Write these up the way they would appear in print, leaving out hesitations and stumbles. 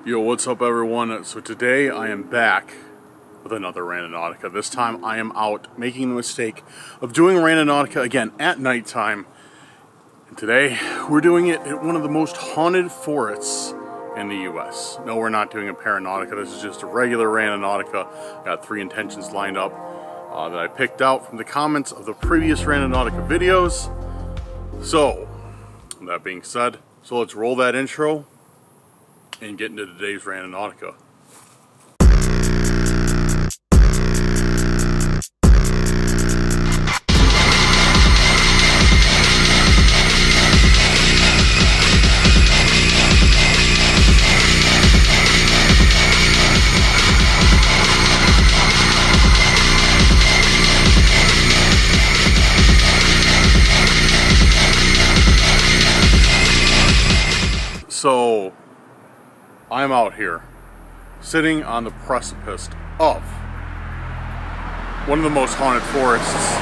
Yo, what's up everyone? So today I am back with another Randonautica. This time I am out making the mistake of doing Randonautica again at nighttime. And today we're doing it at one of the most haunted forests in the US. No, we're not doing a Paranautica. This is just a regular Randonautica. Got 3 intentions lined up that I picked out from the comments of the previous Randonautica videos. So, that being said, so let's roll that intro and get into today's Randonautica. So, I'm out here, sitting on the precipice of one of the most haunted forests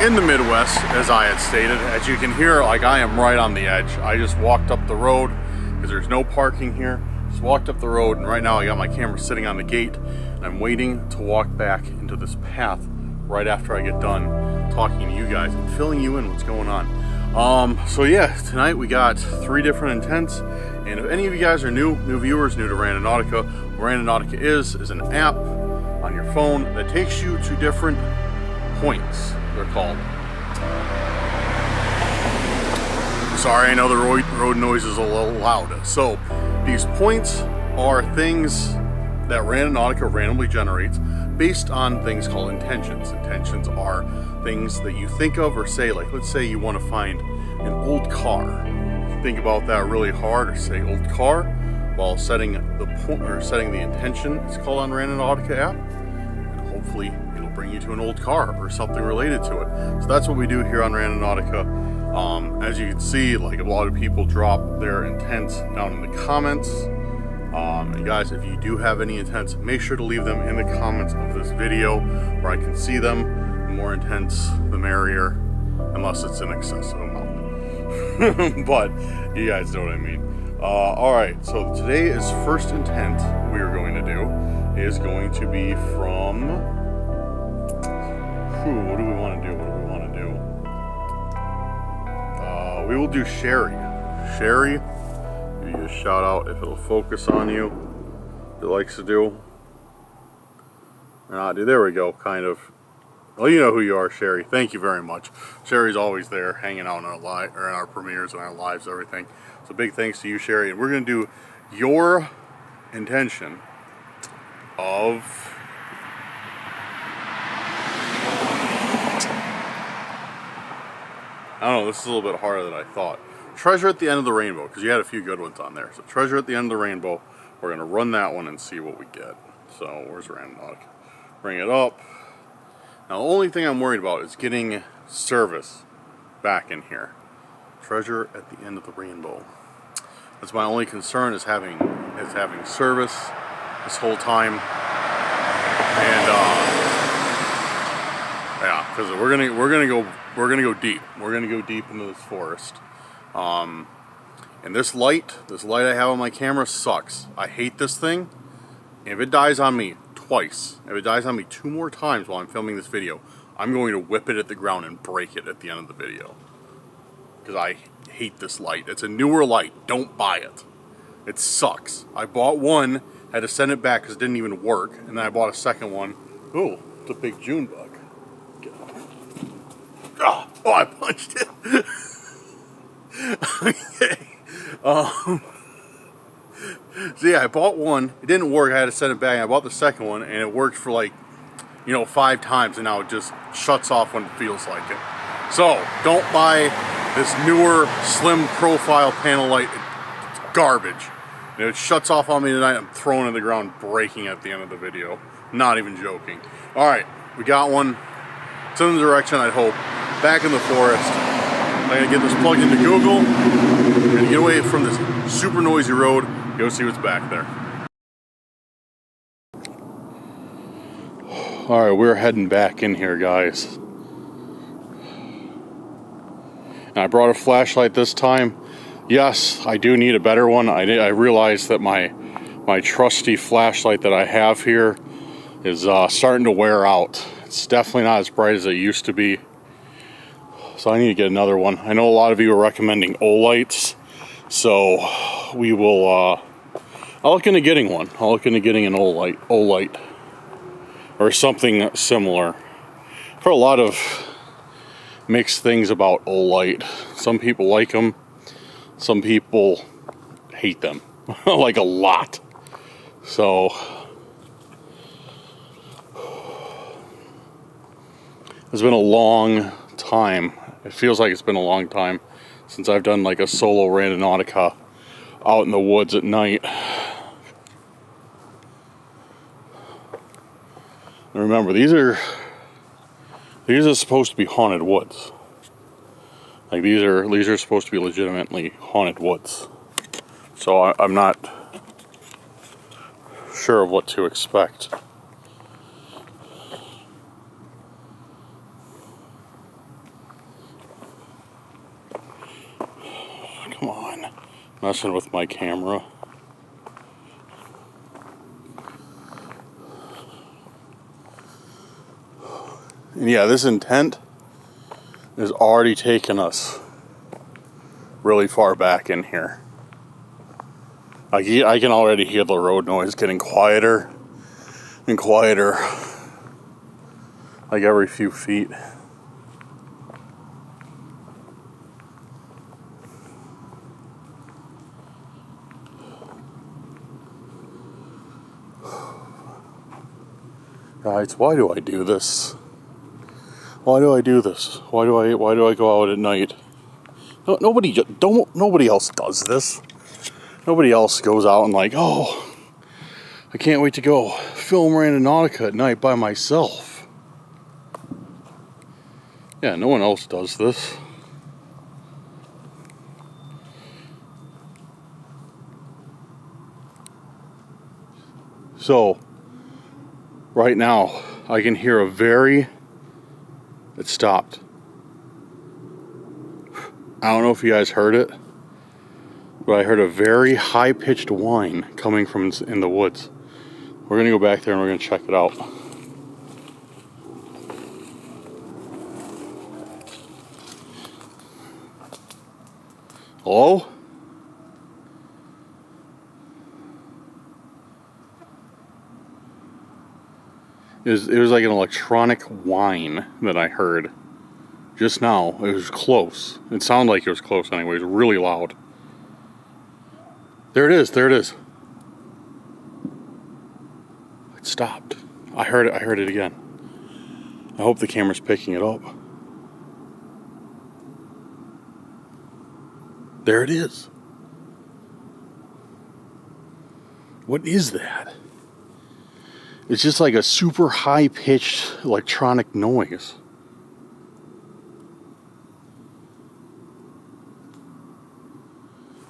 in the Midwest, as I had stated. As you can hear, like, I am right on the edge. I just walked up the road, because there's no parking here. Just walked up the road, and right now I got my camera sitting on the gate, and I'm waiting to walk back into this path right after I get done talking to you guys and filling you in what's going on. So yeah, tonight we got 3 different intents, and if any of you guys are new viewers, new to Randonautica, what Randonautica is an app on your phone that takes you to different points, they're called. Sorry, I know the road noise is a little loud. So, these points are things that Randonautica randomly generates based on things called intentions. Intentions are things that you think of or say, like let's say you want to find an old car. Think about that really hard, or say old car while setting the point or setting the intention. It's called on Randonautica app, and hopefully it'll bring you to an old car or something related to it. So that's what we do here on Randonautica. As you can see, like, a lot of people drop their intents down in the comments. And guys, if you do have any intents, make sure to leave them in the comments of this video where I can see them. The more intense, the merrier, unless it's an excessive amount. But you guys know what I mean. Alright, so today's first intent we are going to do is going to be from... what do we want to do? We will do Sherry. Sherry, give you a shout out if it'll focus on you. It likes to do. There we go, kind of. Well, you know who you are, Sherry. Thank you very much. Sherry's always there, hanging out in our in our premieres and our lives, everything. So big thanks to you, Sherry. And we're gonna do your intention of I don't know, this is a little bit harder than I thought. Treasure at the End of the Rainbow, because you had a few good ones on there. So Treasure at the End of the Rainbow, we're going to run that one and see what we get. So where's Randonautica? Bring it up. Now the only thing I'm worried about is getting service back in here. Treasure at the End of the Rainbow. That's my only concern, is having service this whole time. And yeah, because we're gonna go deep. We're gonna go deep into this forest. And this light I have on my camera sucks. I hate this thing. And if it dies on me twice, if it dies on me 2 more times while I'm filming this video, I'm going to whip it at the ground and break it at the end of the video. Because I hate this light. It's a newer light. Don't buy it. It sucks. I bought one, had to send it back because it didn't even work, and then I bought a second one. Oh, it's a big June bug. Oh, I punched it. Okay. So yeah, I bought one. It didn't work. I had to send it back. I bought the second one, and it worked for, like, 5 times, and now it just shuts off when it feels like it. So don't buy this newer slim profile panel light. It's garbage. It shuts off on me tonight. I'm throwing it to the ground, breaking it at the end of the video. Not even joking. All right, we got one. It's in the direction I'd hope. Back in the forest. I'm gonna get this plugged into Google. I'm gonna get away from this super noisy road. Go see what's back there. All right, we're heading back in here, guys. And I brought a flashlight this time. Yes, I do need a better one. I realized that my trusty flashlight that I have here is starting to wear out. It's definitely not as bright as it used to be. So I need to get another one. I know a lot of you are recommending Olights, so we will, I'll look into getting one. I'll look into getting an Olight, or something similar. I've heard a lot of mixed things about Olight. Some people like them, some people hate them, like a lot. So it's been a long time. It feels like it's been a long time since I've done like a solo Randonautica out in the woods at night. And remember, these are supposed to be haunted woods. Like these are supposed to be legitimately haunted woods. So I'm not sure of what to expect. Come on, messing with my camera. And yeah, this intent has already taken us really far back in here. I can already hear the road noise getting quieter and quieter, like every few feet. Guys, why do I do this? Why do I do this? Why do I go out at night? No, nobody else does this. Nobody else goes out and like, oh, I can't wait to go film Randonautica at night by myself. Yeah, no one else does this. So, right now, I can hear it stopped. I don't know if you guys heard it, but I heard a very high-pitched whine coming from in the woods. We're gonna go back there and we're gonna check it out. Hello? It was like an electronic whine that I heard just now. It was close. It sounded like it was close anyway. It was really loud. There it is. It stopped. I heard it again. I hope the camera's picking it up. There it is. What is that? It's just like a super high-pitched electronic noise.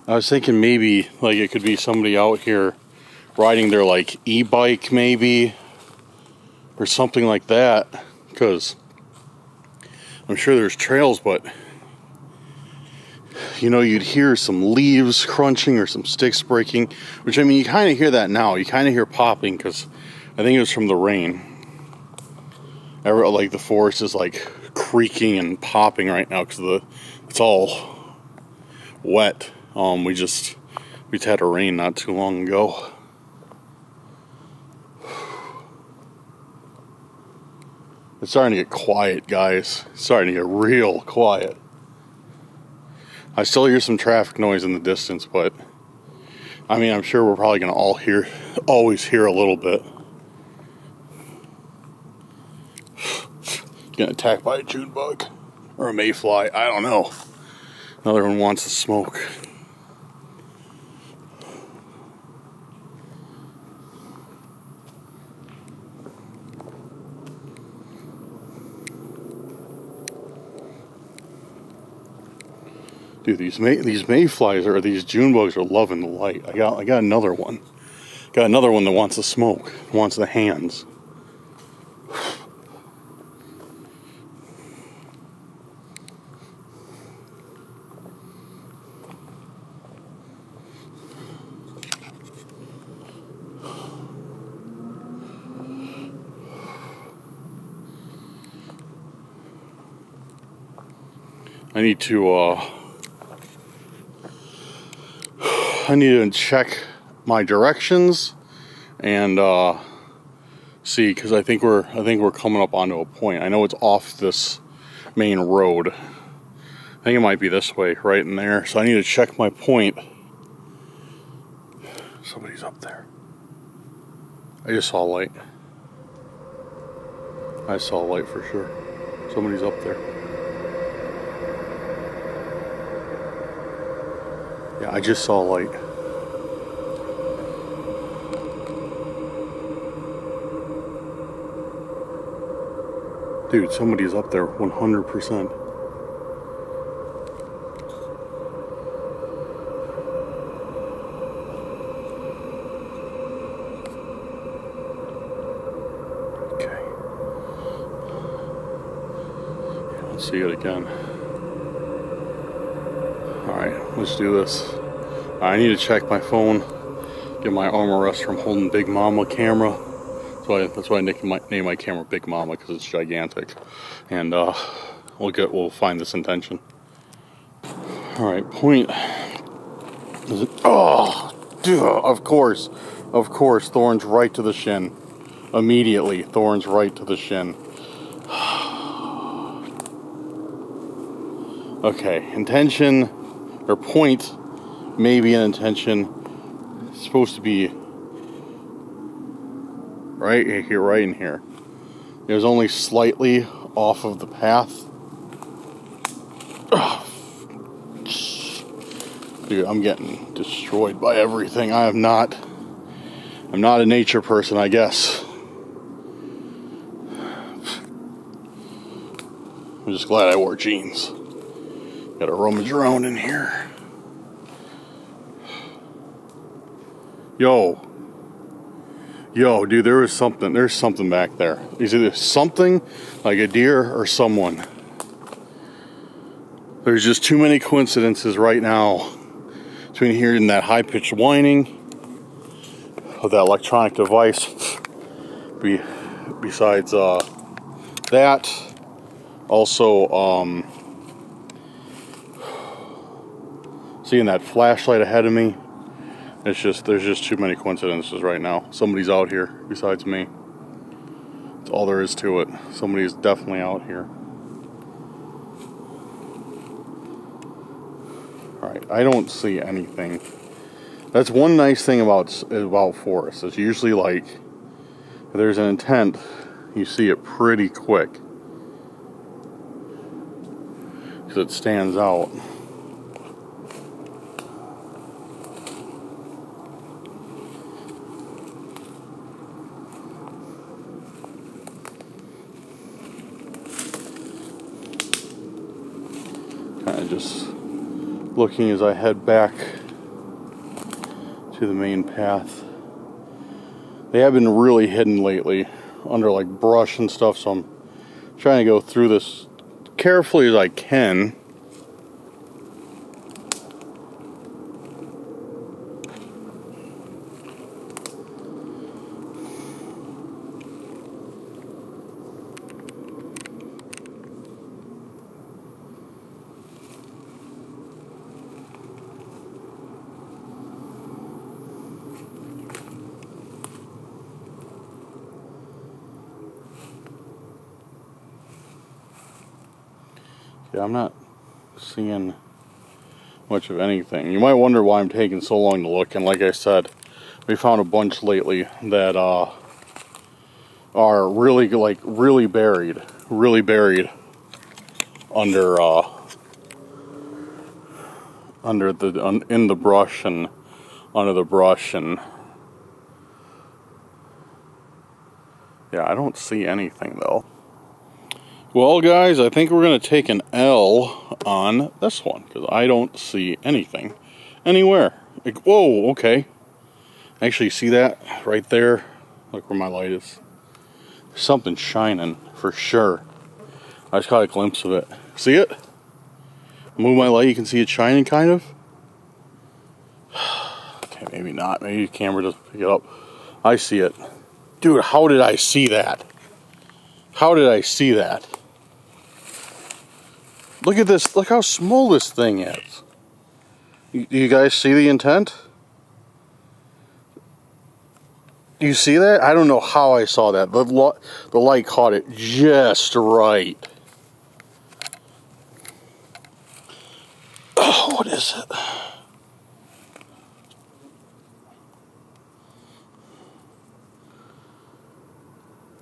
I was thinking maybe like it could be somebody out here riding their like e-bike maybe, or something like that, because I'm sure there's trails, but you know, you'd hear some leaves crunching or some sticks breaking, which I mean, you kind of hear that now. You kind of hear popping because I think it was from the rain. Like the forest is like creaking and popping right now because it's all wet. We just had a rain not too long ago. It's starting to get quiet, guys. It's starting to get real quiet. I still hear some traffic noise in the distance, but I mean, I'm sure we're probably going to always hear a little bit. Getting attacked by a June bug or a mayfly. I don't know. Another one wants to smoke. Dude, these mayflies or these June bugs are loving the light. I got another one. Got another one that wants to smoke, wants the hands. I need to check my directions and see, because I think we're coming up onto a point. I know it's off this main road. I think it might be this way, right in there. So I need to check my point. Somebody's up there. I just saw a light. I saw a light for sure. Somebody's up there. Yeah, I just saw a light. Dude, somebody's up there 100%. Okay. Let's see it again. Alright, let's do this. I need to check my phone, get my arm rest from holding Big Mama camera. That's why I named my camera Big Mama, because it's gigantic. And we'll find this intention. All right, point. Is it? Oh, dude, of course, thorns right to the shin. Immediately, thorns right to the shin. Okay, intention or point, maybe an intention. It's supposed to be right here, right in here. It was only slightly off of the path. Ugh. Dude, I'm getting destroyed by everything. I'm not a nature person, I guess. I'm just glad I wore jeans. Gotta rummage around in here. Yo, dude, there's something back there. Is either something like a deer or someone. There's just too many coincidences right now between hearing that high-pitched whining of that electronic device. Besides that, also seeing that flashlight ahead of me. There's just too many coincidences right now. Somebody's out here besides me. That's all there is to it. Somebody's definitely out here. Alright, I don't see anything. That's one nice thing about forests. It's usually like, if there's an intent, you see it pretty quick. Because it stands out. Kind of just looking as I head back to the main path. They have been really hidden lately under like brush and stuff, so I'm trying to go through this carefully as I can. Yeah, I'm not seeing much of anything. You might wonder why I'm taking so long to look, and like I said, we found a bunch lately that are really buried under in the brush and under the brush, and yeah, I don't see anything though. Well, guys, I think we're going to take an L on this one, because I don't see anything anywhere. Like, whoa, okay. Actually, see that right there? Look where my light is. There's something shining, for sure. I just caught a glimpse of it. See it? Move my light, you can see it shining, kind of. Okay, maybe not. Maybe the camera doesn't pick it up. I see it. Dude, how did I see that? How did I see that? Look at this. Look how small this thing is. Do you guys see the intent? Do you see that? I don't know how I saw that. The light caught it just right. Oh, what is it?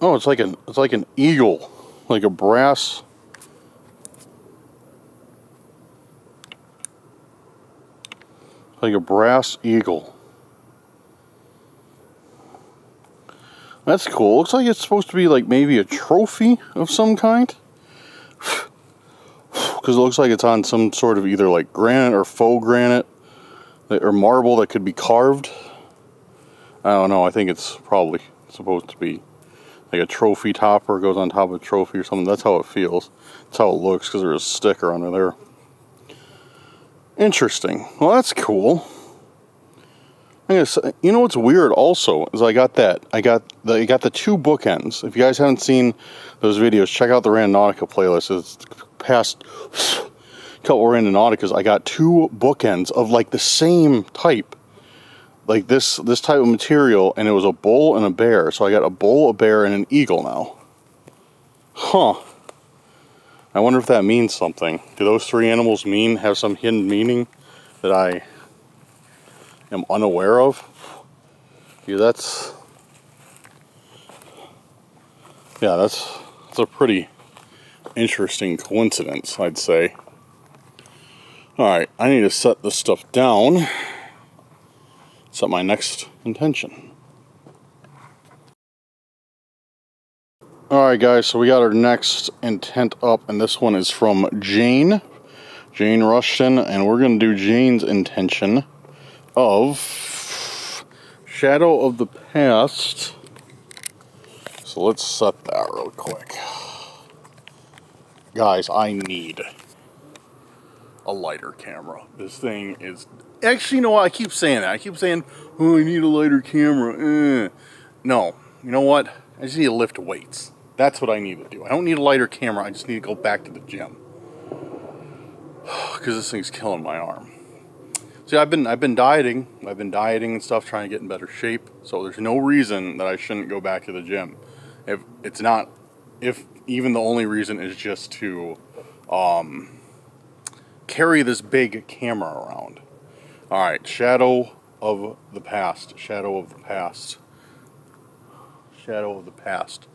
Oh, it's like an eagle, like a brass. Like a brass eagle. That's cool. Looks like it's supposed to be like maybe a trophy of some kind. Because it looks like it's on some sort of either like granite or faux granite or marble that could be carved. I don't know. I think it's probably supposed to be like a trophy topper, goes on top of a trophy or something. That's how it feels. That's how it looks because there's a sticker under there. Interesting. Well, that's cool. I guess, you know what's weird also is I got the two bookends. If you guys haven't seen those videos, check out the Randonautica playlist. It's past couple Randonauticas. I got two bookends of like the same type, like this type of material, and it was a bull and a bear. So I got a bull, a bear, and an eagle now. Huh. I wonder if that means something. Do those three animals have some hidden meaning that I am unaware of? Yeah, that's a pretty interesting coincidence, I'd say. Alright, I need to set this stuff down. Set my next intention. Alright guys, so we got our next intent up, and this one is from Jane Rushton, and we're going to do Jane's intention of Shadow of the Past. So let's set that real quick. Guys, I need a lighter camera. This thing is... Actually, you know what? I keep saying that. I keep saying, oh, I need a lighter camera. No. You know what? I just need to lift weights. That's what I need to do. I don't need a lighter camera. I just need to go back to the gym. Because this thing's killing my arm. See, I've been dieting. I've been dieting and stuff, trying to get in better shape. So there's no reason that I shouldn't go back to the gym. If even the only reason is just to carry this big camera around. All right, Shadow of the Past. Shadow of the Past. Shadow of the Past.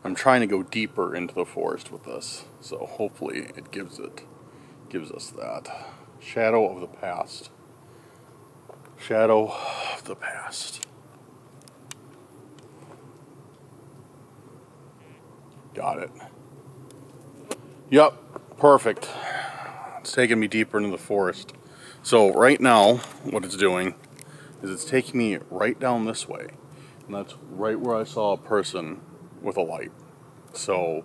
I'm trying to go deeper into the forest with this, so hopefully it gives us that. Shadow of the Past. Shadow of the Past. Got it. Yep, perfect. It's taking me deeper into the forest. So right now, what it's doing is it's taking me right down this way. And that's right where I saw a person with a light. So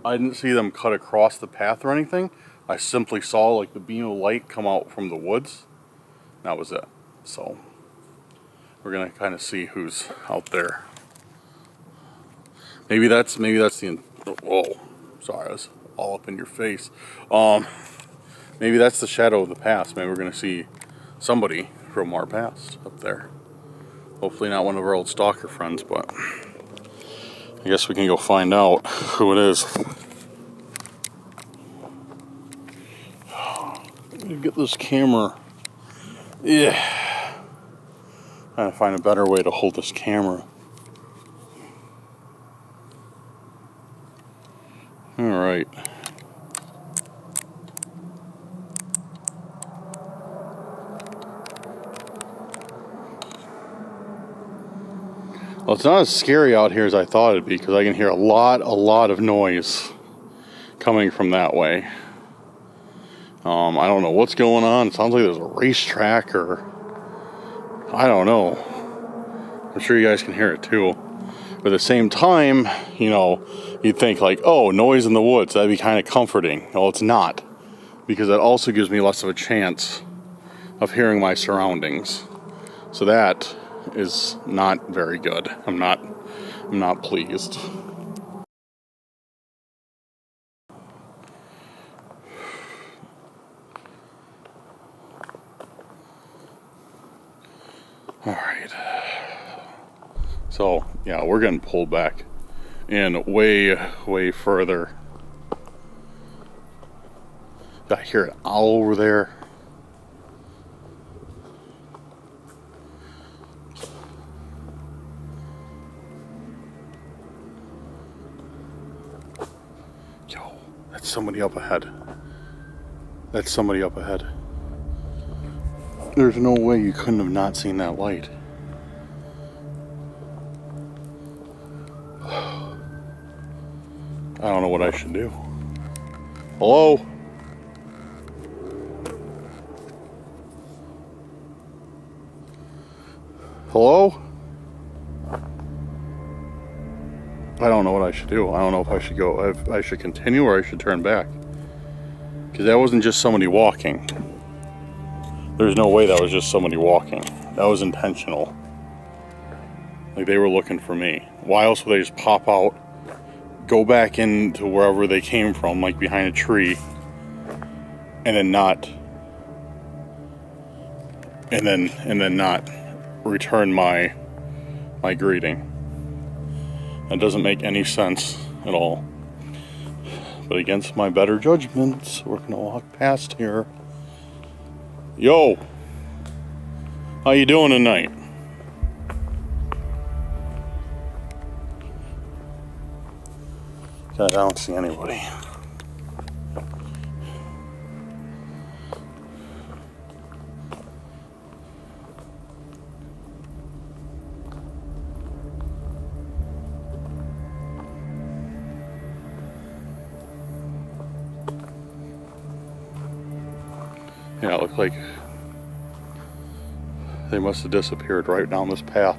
I didn't see them cut across the path or anything. I simply saw like the beam of light come out from the woods. That was it. So we're gonna kind of see who's out there. Maybe that's the, whoa, sorry, I was all up in your face. Maybe that's the Shadow of the Past. Maybe we're gonna see somebody from our past up there. Hopefully not one of our old stalker friends, but I guess we can go find out who it is. Let me get this camera. Yeah. Trying to find a better way to hold this camera. Alright. Well, it's not as scary out here as I thought it'd be, because I can hear a lot of noise coming from that way. I don't know what's going on. It sounds like there's a racetrack, or I don't know. I'm sure you guys can hear it too. But at the same time, you know, you'd think like, oh, noise in the woods, that'd be kind of comforting. Well, it's not, because that also gives me less of a chance of hearing my surroundings. So that is not very good. I'm not pleased. Alright. So, yeah, we're getting pulled back in way further. I hear an owl over there. Yo, that's somebody up ahead. That's somebody up ahead. There's no way you couldn't have not seen that light. I don't know what I should do. Hello? Hello? I don't know what I should do. I don't know if I should go, if I should continue or I should turn back. Because that wasn't just somebody walking. There's no way that was just somebody walking. That was intentional. Like they were looking for me. Why else would they just pop out, go back into wherever they came from, like behind a tree, and then not return my greeting? That doesn't make any sense at all. But against my better judgments, we're gonna walk past here. Yo, how you doing tonight? God, I don't see anybody. Yeah, it looked like they must have disappeared right down this path.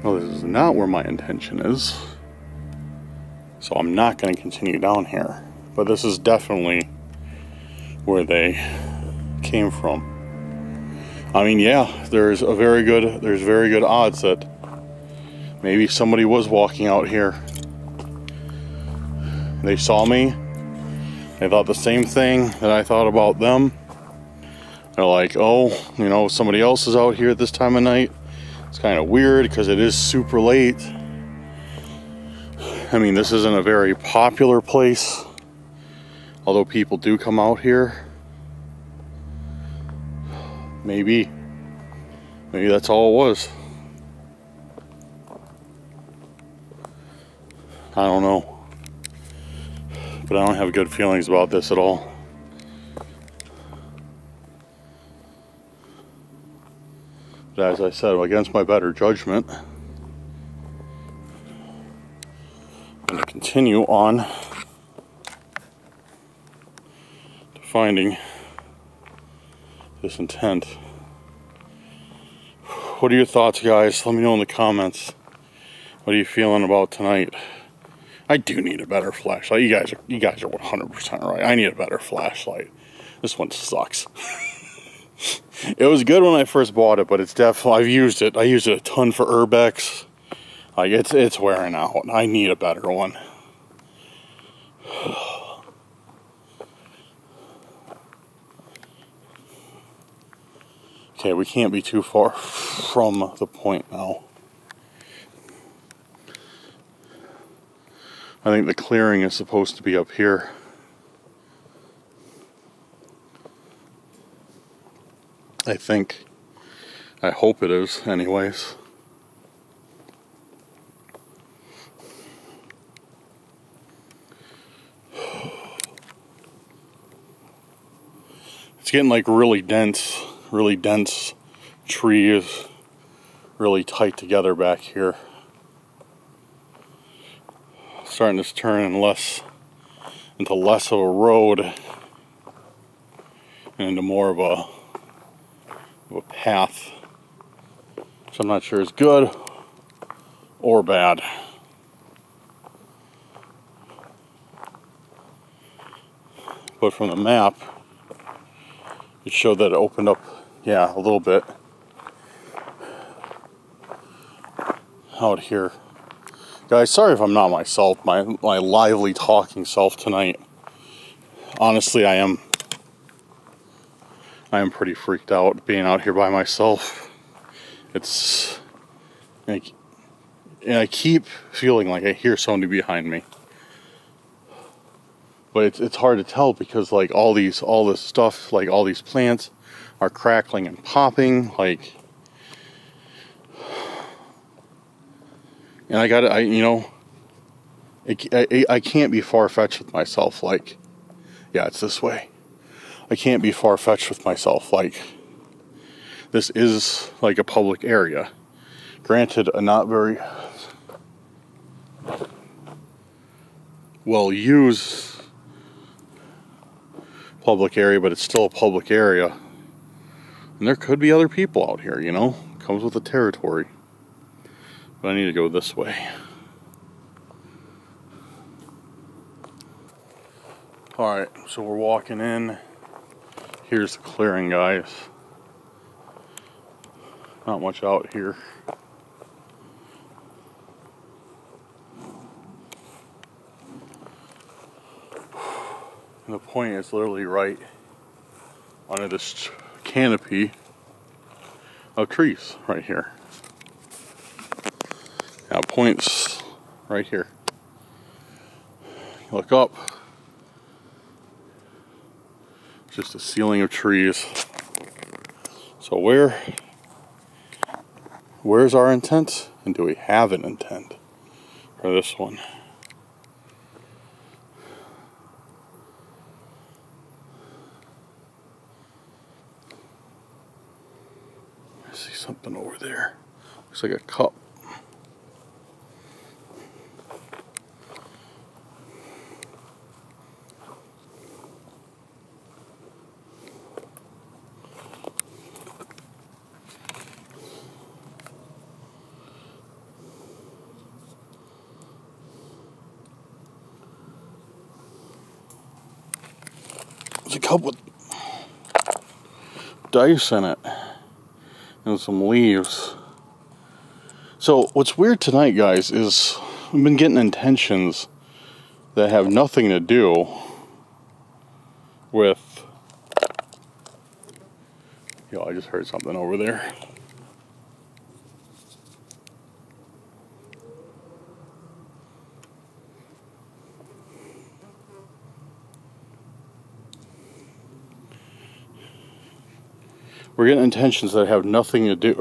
Well, this is not where my intention is, so I'm not going to continue down here. But this is definitely where they came from. I mean, yeah, there's very good odds that maybe somebody was walking out here. They saw me. They thought the same thing that I thought about them. They're like, oh, you know, somebody else is out here at this time of night. It's kind of weird because it is super late. I mean, this isn't a very popular place, although people do come out here. Maybe that's all it was. I don't know. But I don't have good feelings about this at all. But as I said, against my better judgment, I'm going to continue on to finding this intent. What are your thoughts, guys? Let me know in the comments. What are you feeling about tonight? I do need a better flashlight. You guys are 100% right. I need a better flashlight. This one sucks. It was good when I first bought it, but it's definitely, I've used it. I used it a ton for urbex. Like it's wearing out. I need a better one. Okay, we can't be too far from the point now. I think the clearing is supposed to be up here. I hope it is, anyways. It's getting like really dense trees, really tight together back here. Starting to turn into less of a road and into more of a path, which I'm not sure is good or bad. But from the map, It showed that it opened up, yeah, a little bit. Out here. Guys, sorry if I'm not myself, my lively talking self tonight. Honestly, I am pretty freaked out being out here by myself. It's like, and I keep feeling like I hear somebody behind me. But it's hard to tell because like all this stuff, like all these plants are crackling and popping, like, and I can't be far-fetched with myself, like, yeah, it's this way. I can't be far-fetched with myself, like, this is like a public area. Granted, a not very well-used public area, but it's still a public area. And there could be other people out here, you know? Comes with the territory. But I need to go this way. Alright, so we're walking in. Here's the clearing, guys. Not much out here. And the point is literally right under this canopy of trees right here. Now points right here. Look up. Just a ceiling of trees. So where's our intent? And do we have an intent for this one? I see something over there. Looks like a cup. There's a cup with dice in it and some leaves. So what's weird tonight, guys, is we've been getting intentions that have nothing to do with, yo, I just heard something over there. We're getting intentions that have nothing to do,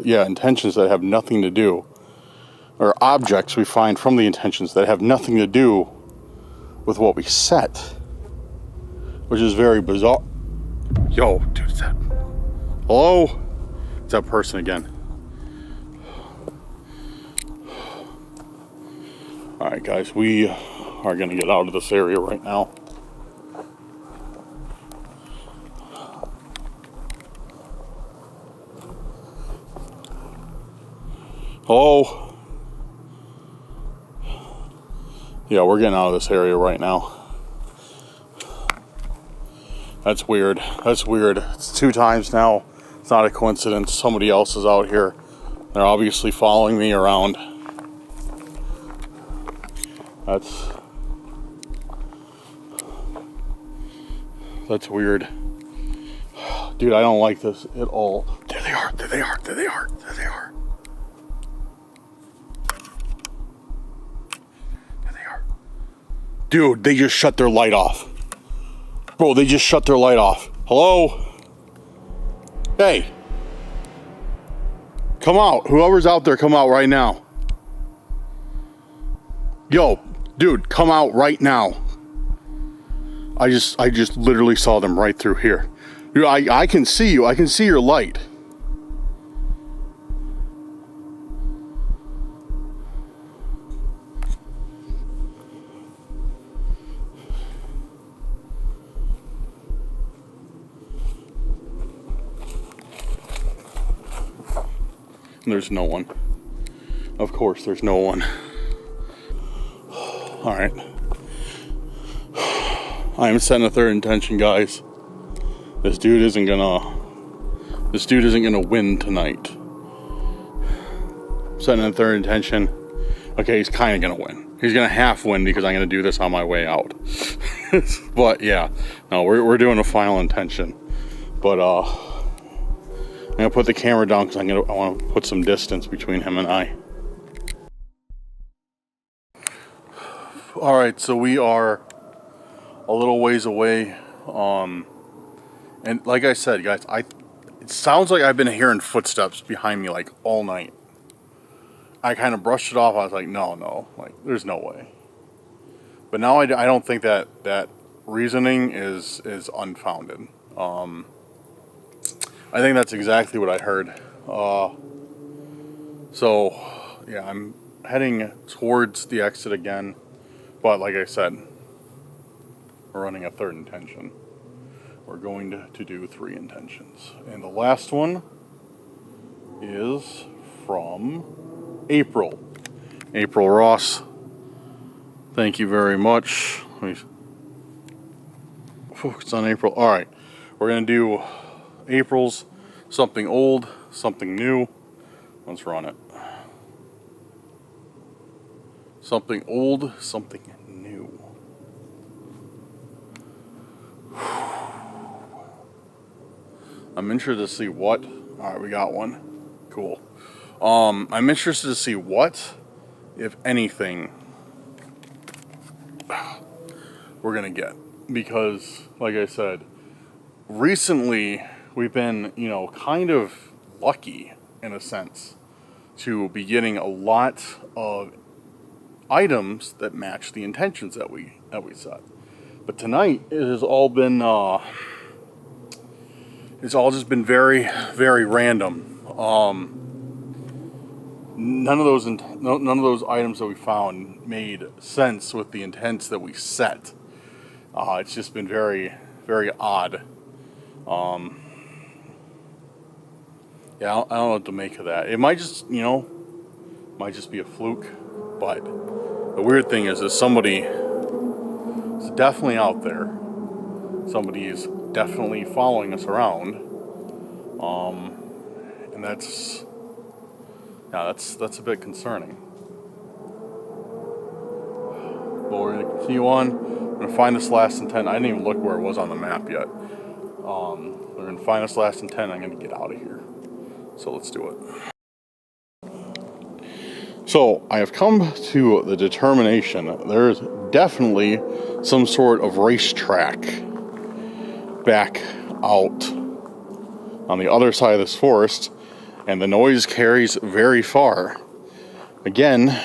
intentions that have nothing to do, or objects we find from the intentions that have nothing to do with what we set, which is very bizarre. Yo, dude, is that, hello? It's that person again. Alright, guys, we are going to get out of this area right now. Hello? Yeah, we're getting out of this area right now. That's weird. That's weird. It's 2 times now. It's not a coincidence. Somebody else is out here. They're obviously following me around. That's weird. Dude, I don't like this at all. There they are. There they are. There they are. There they are. Dude, they just shut their light off. Bro, they just shut their light off. Hello? Hey. Come out. Whoever's out there, come out right now. Yo, dude, come out right now. I just literally saw them right through here. Dude, I can see you. I can see your light. There's no one. Of course, there's no one. Alright. I am setting a third intention, guys. This dude isn't gonna win tonight. Setting a third intention. Okay, he's kind of gonna win. He's gonna half win because I'm gonna do this on my way out. But yeah, no, we're doing a final intention. But I'm gonna put the camera down because I want to put some distance between him and I. All right, so we are a little ways away. And like I said, guys, it sounds like I've been hearing footsteps behind me like all night. I kind of brushed it off. I was like, no, like there's no way. But now I don't think that reasoning is unfounded. I think that's exactly what I heard. So yeah, I'm heading towards the exit again. But like I said, we're running a third intention. We're going to do 3 intentions. And the last one is from April. April Ross. Thank you very much. Focus on April. All right. We're going to do April's something old, something new. Let's run it. Something old, something new. I'm interested to see what. All right, we got one. Cool. I'm interested to see what, if anything, we're gonna get, because, like I said, recently we've been, kind of lucky in a sense to be getting a lot of items that match the intentions that we set. But tonight it has all been. It's all just been very, very random. None of those items that we found made sense with the intents that we set. It's just been very, very odd. Yeah, I don't know what to make of that. It might just, might just be a fluke. But the weird thing is somebody is definitely out there. Somebody is definitely following us around, and that's a bit concerning. But we're gonna continue on. We're gonna find this last intent. I didn't even look where it was on the map yet. We're gonna find this last intent. I'm gonna get out of here. So let's do it. So I have come to the determination there's definitely some sort of racetrack back out on the other side of this forest, and the noise carries very far. Again,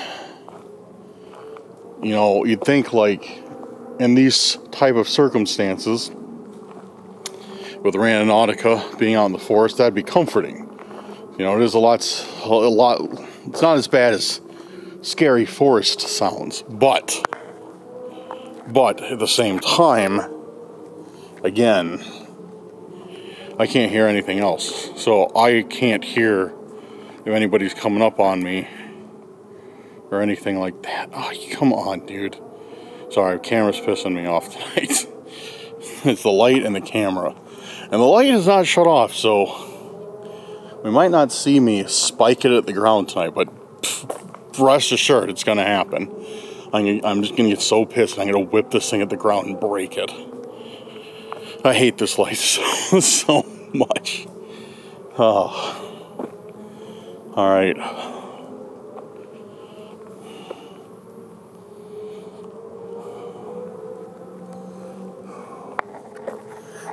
you'd think like in these type of circumstances with Randonautica being out in the forest, that'd be comforting. It is a lot, it's not as bad as scary forest sounds, but at the same time, again, I can't hear anything else. So I can't hear if anybody's coming up on me or anything like that. Oh, come on, dude. Sorry, the camera's pissing me off tonight. It's the light and the camera. And the light is not shut off, so we might not see me spike it at the ground tonight, but rest assured it's going to happen. I'm just going to get so pissed and I'm going to whip this thing at the ground and break it. I hate this light so much. Oh. All right.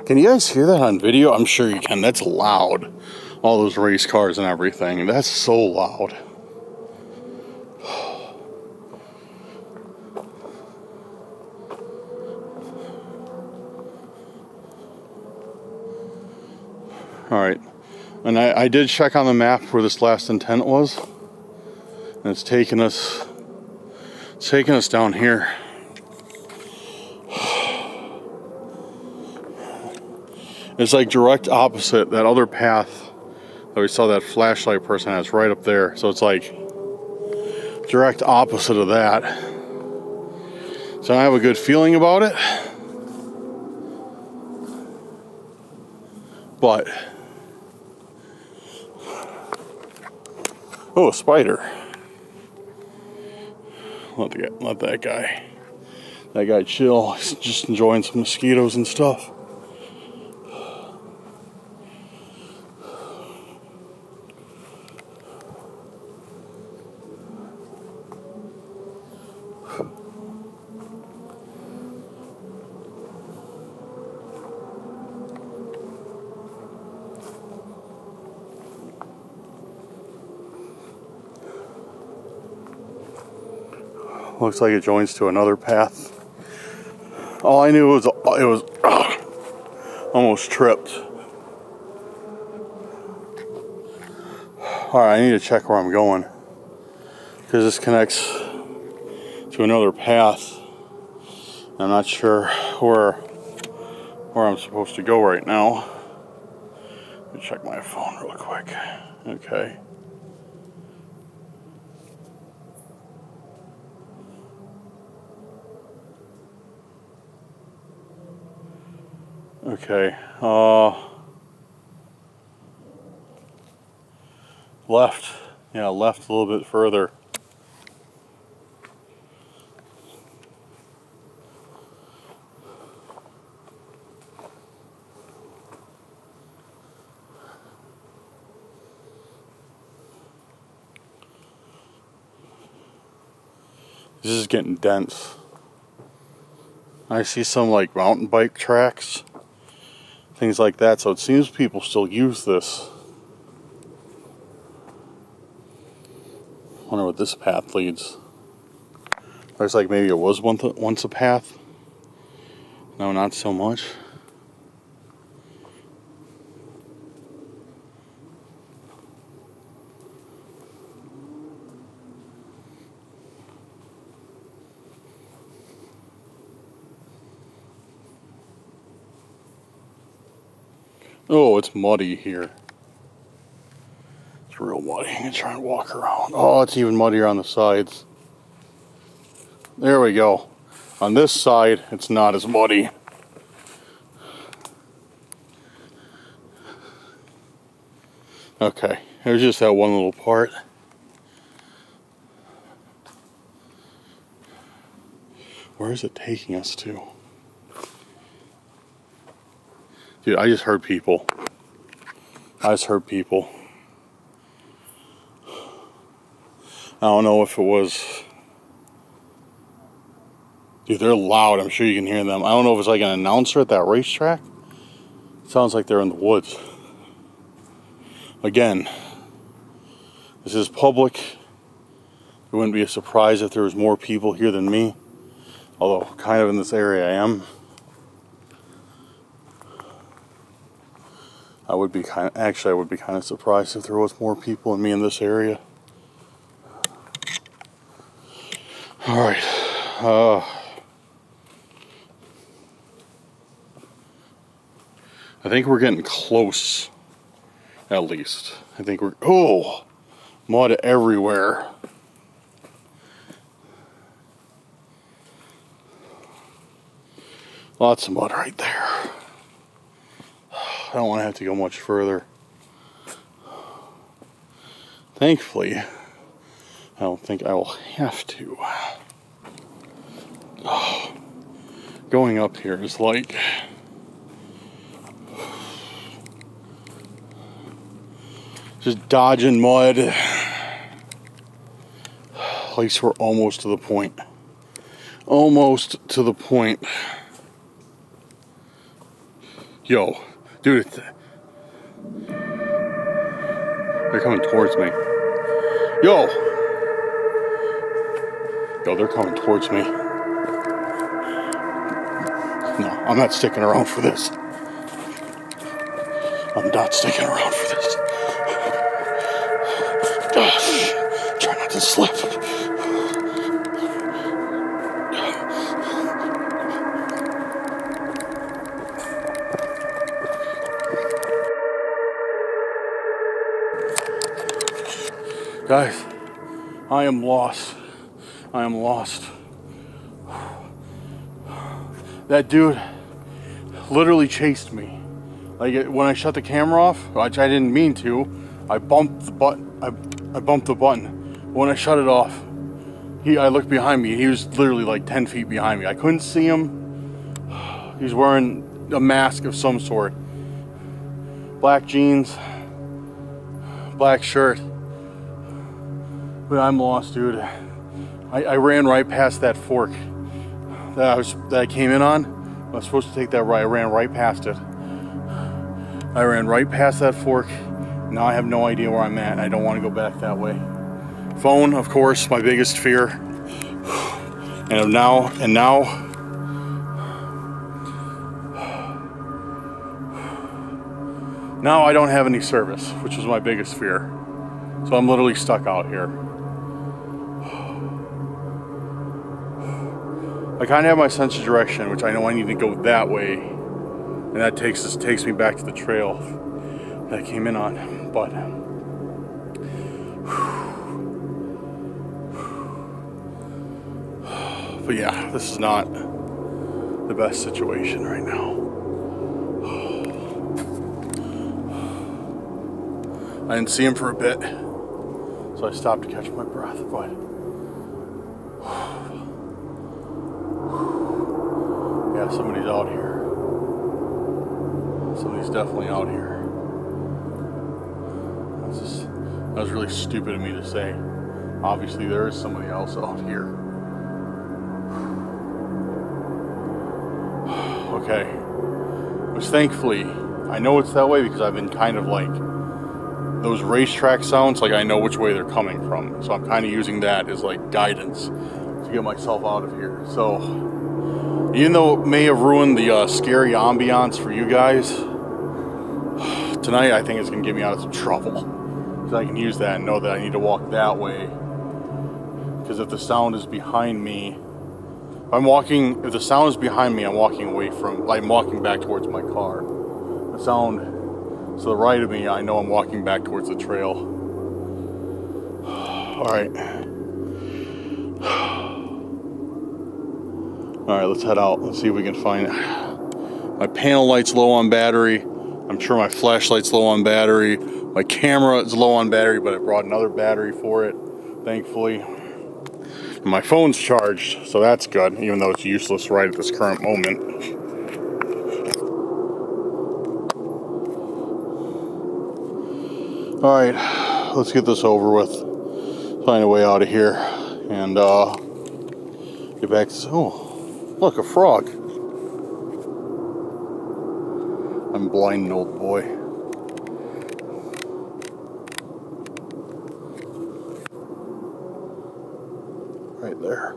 Can you guys hear that on video? I'm sure you can. That's loud. All those race cars and everything. That's so loud. All right, and I did check on the map where this last intent was, and it's taking us down here. It's like direct opposite that other path that we saw that flashlight person has right up there. So it's like direct opposite of that. So I have a good feeling about it. But oh, a spider. Let that guy chill. He's just enjoying some mosquitoes and stuff. Looks like it joins to another path. All I knew was it was almost tripped. Alright, I need to check where I'm going, because this connects to another path. I'm not sure where I'm supposed to go right now. Let me check my phone real quick. Okay. Okay, left. Yeah, left a little bit further. This is getting dense. I see some like mountain bike tracks, things like that, so it seems people still use this. I wonder what this path leads. Looks like maybe it was once a path. No, not so much. Oh, it's muddy here. It's real muddy. I'm gonna try and walk around. Oh, it's even muddier on the sides. There we go. On this side, it's not as muddy. Okay, there's just that one little part. Where is it taking us to? Dude, I just heard people. I don't know if it was... Dude, they're loud. I'm sure you can hear them. I don't know if it's like an announcer at that racetrack. It sounds like they're in the woods. Again, this is public. It wouldn't be a surprise if there was more people here than me. Although, kind of in this area I am. I would be kind of surprised if there was more people than me in this area. Alright. I think we're getting close. At least. I think we're... Oh! Mud everywhere. Lots of mud right there. I don't want to have to go much further. Thankfully, I don't think I will have to. Oh, going up here is like... just dodging mud. At least we're almost to the point. Almost to the point. Yo, dude, they're coming towards me. Yo, they're coming towards me. No, I'm not sticking around for this. I'm not sticking around for this. Try not to slip. Guys, I am lost. I am lost. That dude literally chased me Like when I shut the camera off, which I didn't mean to, I bumped the button. I bumped the button. When I shut it off, I looked behind me. He was literally like 10 feet behind me. I couldn't see him. He's wearing a mask of some sort. Black jeans, black shirt. But I'm lost, dude. I ran right past that fork that I came in on. I was supposed to take that right. I ran right past it. I ran right past that fork. Now I have no idea where I'm at. I don't want to go back that way. Phone, of course, my biggest fear. And now, I don't have any service, which was my biggest fear. So I'm literally stuck out here. I kind of have my sense of direction, which I know I need to go that way. And that takes me back to the trail that I came in on. But yeah, this is not the best situation right now. I didn't see him for a bit, so I stopped to catch my breath, but yeah, somebody's out here. Somebody's definitely out here. That was really stupid of me to say. Obviously there is somebody else out here. Okay. Which thankfully, I know it's that way because I've been kind of like those racetrack sounds, like I know which way they're coming from. So I'm kind of using that as like guidance to get myself out of here. So even though it may have ruined the scary ambiance for you guys, tonight I think it's going to get me out of some trouble. Because I can use that and know that I need to walk that way. Because if the sound is behind me, if the sound is behind me, I'm walking away from, like I'm walking back towards my car. The sound to the right of me, I know I'm walking back towards the trail. Alright. Alright, let's head out. Let's see if we can find it. My panel light's low on battery. I'm sure my flashlight's low on battery. My camera is low on battery, but I brought another battery for it, thankfully. And my phone's charged, so that's good, even though it's useless right at this current moment. Alright, let's get this over with. Find a way out of here. And get back to... Oh, look, a frog. I'm blind, old boy. Right there.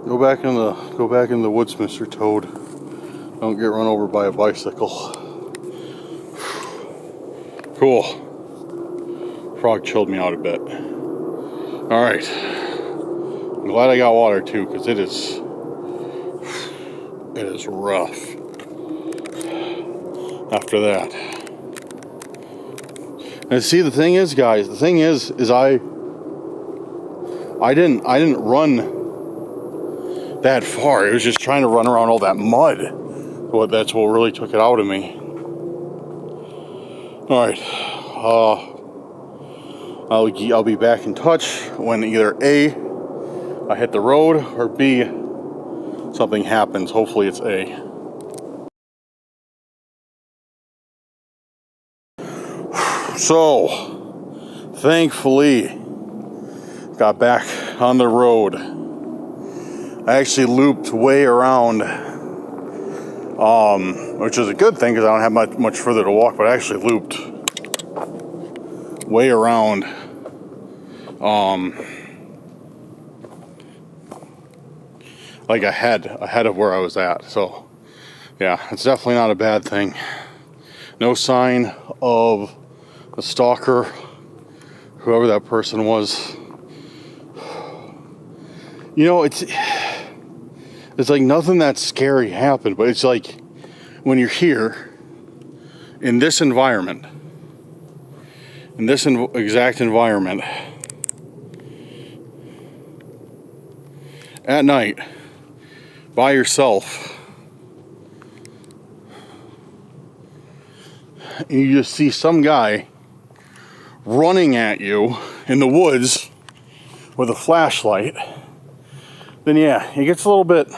Go back in the woods, Mr. Toad. Don't get run over by a bicycle. Cool. Frog chilled me out a bit. All right. I'm glad I got water too, because it is rough after that. And see, the thing is, guys, I didn't run that far. It was just trying to run around all that mud. Well, that's what really took it out of me. All right. I'll be back in touch when either A, I hit the road, or B, something happens. Hopefully it's A. So, thankfully, got back on the road. I actually looped way around, which is a good thing because I don't have much further to walk, but I actually looped way around, like ahead of where I was at. So, yeah, it's definitely not a bad thing. No sign of a stalker, whoever that person was. You know, it's like nothing that scary happened, but it's like when you're here in this environment, in this exact environment, at night by yourself, and you just see some guy running at you in the woods with a flashlight, then yeah, it gets a little bit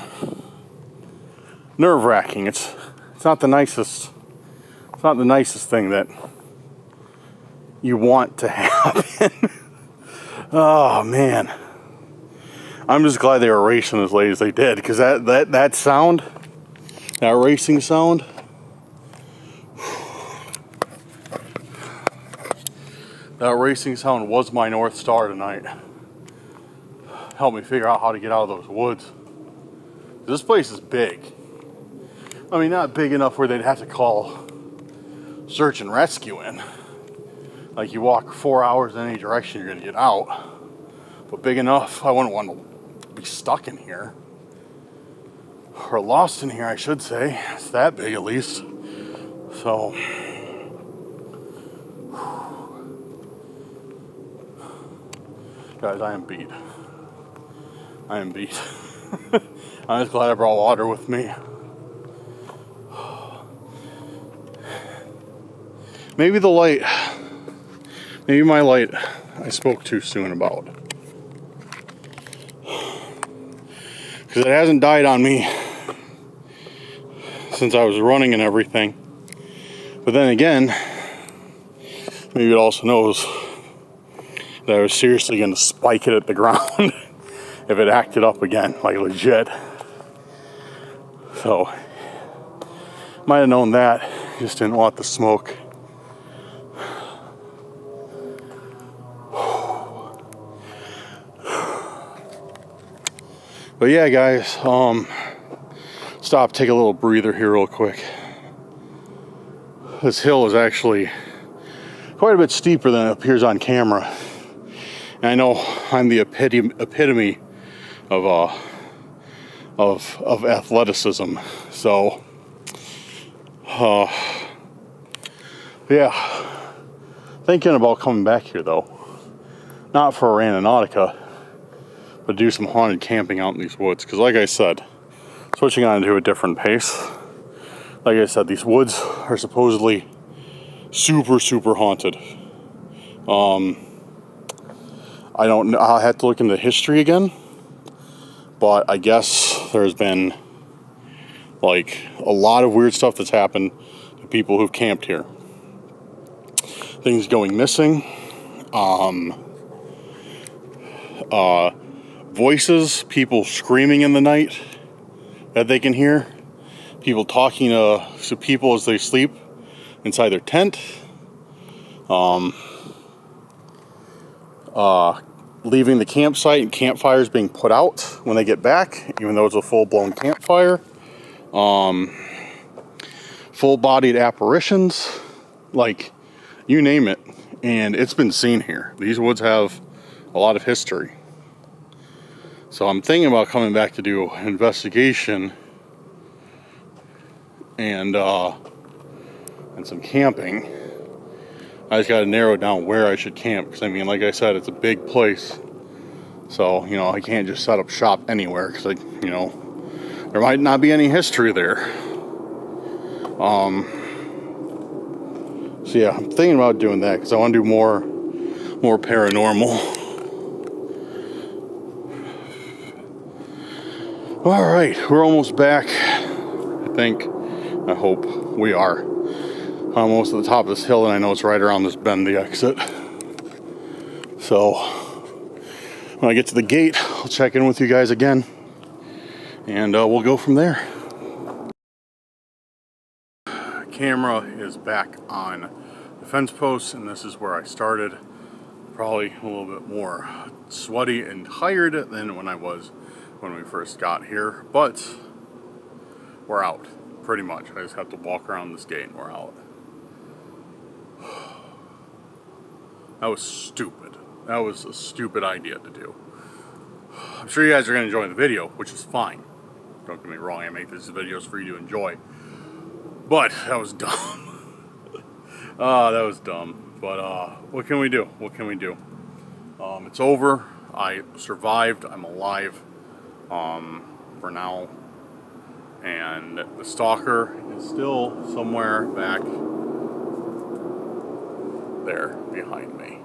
nerve-wracking. It's not the nicest. It's not the nicest thing that you want to happen. Oh man, I'm just glad they were racing as late as they did, because that sound, that racing sound, that racing sound was my North Star tonight. Helped me figure out how to get out of those woods. This place is big. I mean, not big enough where they'd have to call search and rescue in. Like, you walk 4 hours in any direction, you're gonna get out. But big enough, I wouldn't want to be stuck in here. Or lost in here, I should say. It's that big at least. So, guys, I am beat. I am beat. I'm just glad I brought water with me. Maybe the light, maybe my light I spoke too soon about. Because it hasn't died on me since I was running and everything. But then again, maybe it also knows that I was seriously going to spike it at the ground if it acted up again, like legit. So, might have known that, just didn't want the smoke. But yeah, guys, stop, take a little breather here real quick. This hill is actually quite a bit steeper than it appears on camera. And I know I'm the epitome of athleticism. So, yeah, thinking about coming back here though, not for a Randonautica, but do some haunted camping out in these woods. Because like I said, switching on to a different pace, like I said, these woods are supposedly super, super haunted. I don't know, I'll have to look into history again, but I guess there's been like a lot of weird stuff that's happened to people who've camped here. Things going missing, voices, people screaming in the night that they can hear, people talking to people as they sleep inside their tent, leaving the campsite and campfires being put out when they get back, even though it's a full-blown campfire, full-bodied apparitions, like, you name it, and it's been seen here. These woods have a lot of history. So I'm thinking about coming back to do an investigation and some camping. I just got to narrow down where I should camp, because I mean, like I said, it's a big place. So, you know, I can't just set up shop anywhere, because, like, you know, there might not be any history there. So yeah, I'm thinking about doing that, because I want to do more paranormal. All right, we're almost back. I hope we are. Almost at the top of this hill, and I know it's right around this bend, the exit. So when I get to the gate, I'll check in with you guys again, and we'll go from there. Camera is back on the fence post, and this is where I started. Probably a little bit more sweaty and tired than when we first got here, but we're out, pretty much. I just have to walk around this gate and we're out. That was stupid. That was a stupid idea to do. I'm sure you guys are going to enjoy the video, which is fine. Don't get me wrong, I make these videos for you to enjoy. But that was dumb. That was dumb. But what can we do? What can we do? It's over. I survived. I'm alive. for now. And the stalker is still somewhere back there behind me.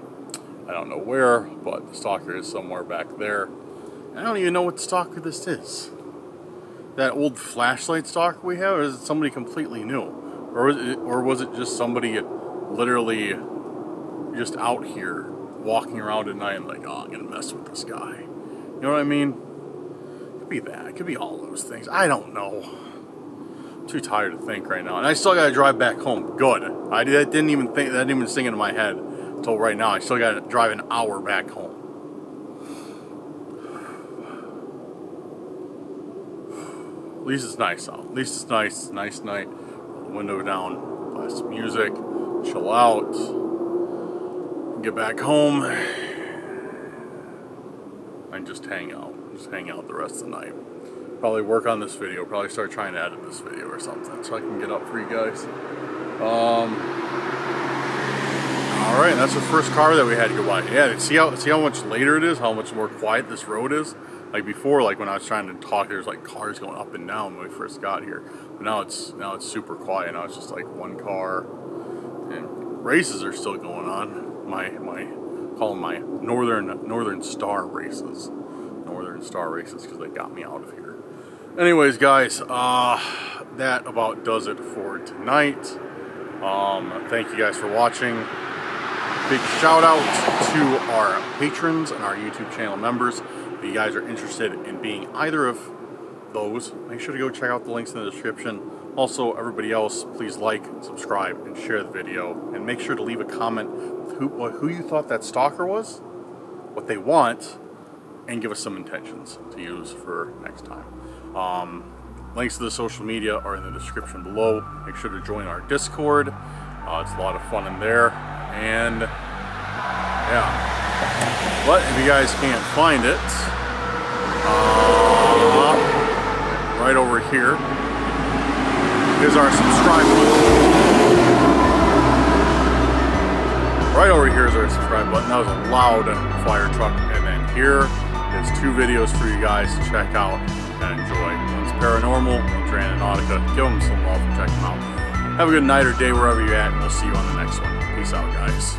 I don't know where, but the stalker is somewhere back there. I don't even know what stalker this is. That old flashlight stalker we have, or is it somebody completely new? Or was it just somebody literally just out here walking around at night and like, oh, I'm gonna mess with this guy. You know what I mean? It could be that. It could be all those things. I don't know. I'm too tired to think right now. And I still gotta drive back home. Good. That didn't even sing into my head until right now. I still gotta drive an hour back home. At least it's nice out. At least it's nice. Nice night. Window down. Play some music. Chill out. Get back home. And just hang out. Just hang out the rest of the night. Probably work on this video. Probably start trying to edit this video or something so I can get up for you guys. Alright, that's the first car that we had to go by. Yeah, see how much later it is, how much more quiet this road is. Like before, like when I was trying to talk, there's like cars going up and down when we first got here. But now it's super quiet. Now it's just like one car. And races are still going on. Call them my Northern Star races. Northern Star races because they got me out of here. Anyways, guys, that about does it for tonight. Thank you guys for watching. Big shout out to our patrons and our YouTube channel members. If you guys are interested in being either of those, make sure to go check out the links in the description. Also, everybody else, please like, subscribe, and share the video. And make sure to leave a comment with who you thought that stalker was, what they want, and give us some intentions to use for next time. Links to the social media are in the description below. Make sure to join our Discord. It's a lot of fun in there. And yeah, but if you guys can't find it, right over here is our subscribe button. Right over here is our subscribe button. That was a loud fire truck. And then here is 2 videos for you guys to check out and enjoy. One's paranormal, one's Randonautica. Give them some love and check them out. Have a good night or day wherever you're at, and we'll see you on the next one. Peace out, guys.